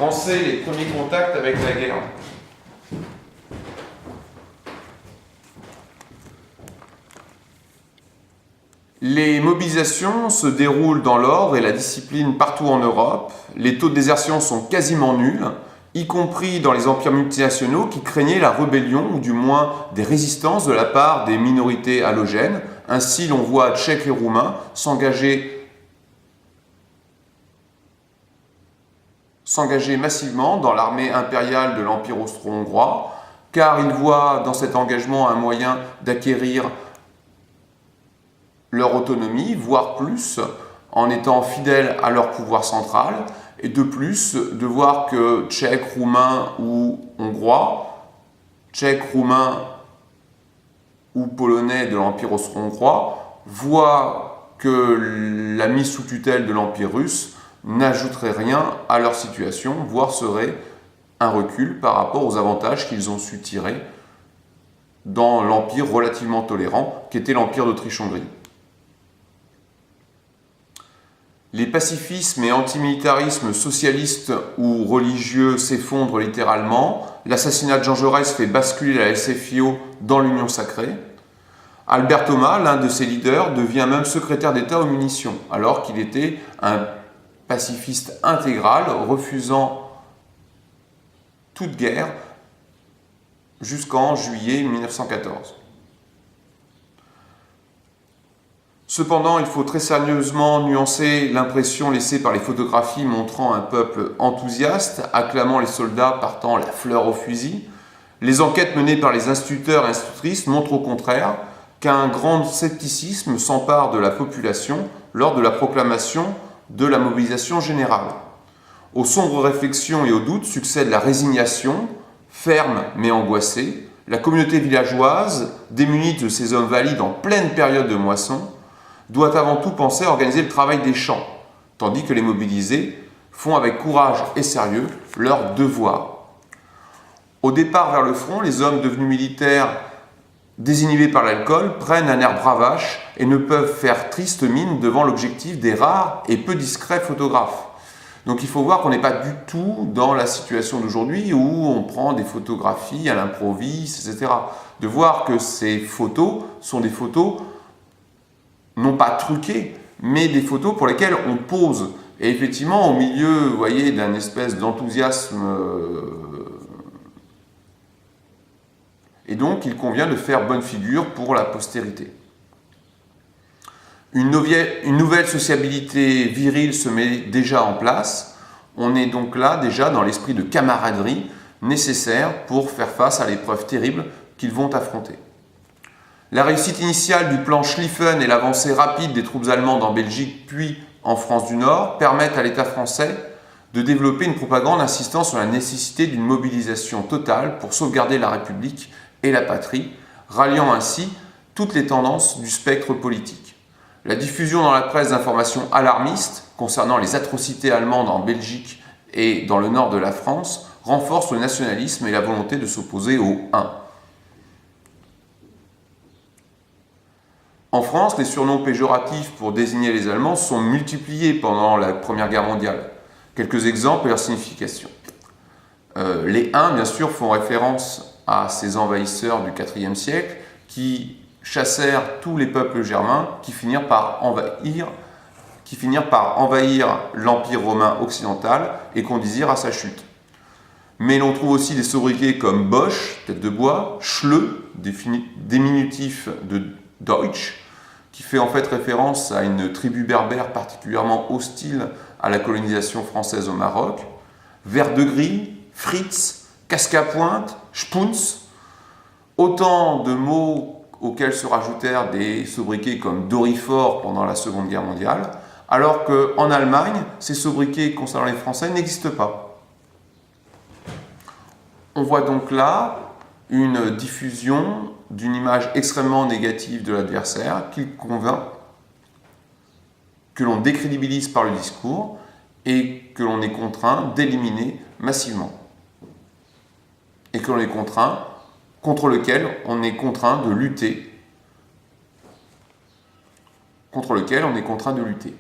Pensez les premiers contacts avec la guerre. Les mobilisations se déroulent dans l'ordre et la discipline partout en Europe. Les taux de désertion sont quasiment nuls, y compris dans les empires multinationaux qui craignaient la rébellion ou du moins des résistances de la part des minorités halogènes. Ainsi, l'on voit Tchèques et Roumains s'engager massivement dans l'armée impériale de l'Empire austro-hongrois, car ils voient dans cet engagement un moyen d'acquérir leur autonomie, voire plus, en étant fidèles à leur pouvoir central, et de plus, de voir que Tchèques, Roumains ou Hongrois, Tchèques, Roumains ou Polonais de l'Empire austro-hongrois, voient que la mise sous tutelle de l'Empire russe n'ajouterait rien à leur situation, voire serait un recul par rapport aux avantages qu'ils ont su tirer dans l'empire relativement tolérant qu'était l'Empire d'Autriche-Hongrie. Les pacifismes et antimilitarismes socialistes ou religieux s'effondrent littéralement. L'assassinat de Jean Jaurès fait basculer la SFIO dans l'Union sacrée. Albert Thomas, l'un de ses leaders, devient même secrétaire d'État aux munitions, alors qu'il était un pacifiste intégral, refusant toute guerre jusqu'en juillet 1914. Cependant, il faut très sérieusement nuancer l'impression laissée par les photographies montrant un peuple enthousiaste, acclamant les soldats partant la fleur au fusil. Les enquêtes menées par les instituteurs et institutrices montrent au contraire qu'un grand scepticisme s'empare de la population lors de la proclamation de la mobilisation générale. Aux sombres réflexions et aux doutes succède la résignation, ferme mais angoissée. La communauté villageoise, démunie de ces hommes valides en pleine période de moisson, doit avant tout penser à organiser le travail des champs, tandis que les mobilisés font avec courage et sérieux leur devoir. Au départ vers le front, les hommes devenus militaires, désinhibés par l'alcool, prennent un air bravache et ne peuvent faire triste mine devant l'objectif des rares et peu discrets photographes. Donc il faut voir qu'on n'est pas du tout dans la situation d'aujourd'hui où on prend des photographies à l'improviste, etc. De voir que ces photos sont des photos non pas truquées, mais des photos pour lesquelles on pose. Et effectivement, au milieu, vous voyez, d'un espèce d'enthousiasme. Et donc, il convient de faire bonne figure pour la postérité. Une nouvelle sociabilité virile se met déjà en place. On est donc là déjà dans l'esprit de camaraderie nécessaire pour faire face à l'épreuve terrible qu'ils vont affronter. La réussite initiale du plan Schlieffen et l'avancée rapide des troupes allemandes en Belgique puis en France du Nord permettent à l'État français de développer une propagande insistant sur la nécessité d'une mobilisation totale pour sauvegarder la République et la patrie, ralliant ainsi toutes les tendances du spectre politique. La diffusion dans la presse d'informations alarmistes concernant les atrocités allemandes en Belgique et dans le nord de la France renforce le nationalisme et la volonté de s'opposer aux Huns. En France, les surnoms péjoratifs pour désigner les Allemands sont multipliés pendant la Première Guerre mondiale. Quelques exemples et leur signification. Les Huns, bien sûr, font référence à ces envahisseurs du IVe siècle qui chassèrent tous les peuples germains qui finirent par envahir l'Empire romain occidental et conduisirent à sa chute. Mais l'on trouve aussi des sobriquets comme Bosch, tête de bois, Schleu, diminutif de Deutsch, qui fait en fait référence à une tribu berbère particulièrement hostile à la colonisation française au Maroc, Vert de gris, Fritz, casque à pointe, Spunz, autant de mots auxquels se rajoutèrent des sobriquets comme Dorifort pendant la Seconde Guerre mondiale, alors qu'en Allemagne, ces sobriquets concernant les Français n'existent pas. On voit donc là une diffusion d'une image extrêmement négative de l'adversaire qu'il convainc que l'on décrédibilise par le discours et que l'on est contraint d'éliminer massivement. Et que l'on est contraint, contre lequel on est contraint de lutter. Contre lequel on est contraint de lutter.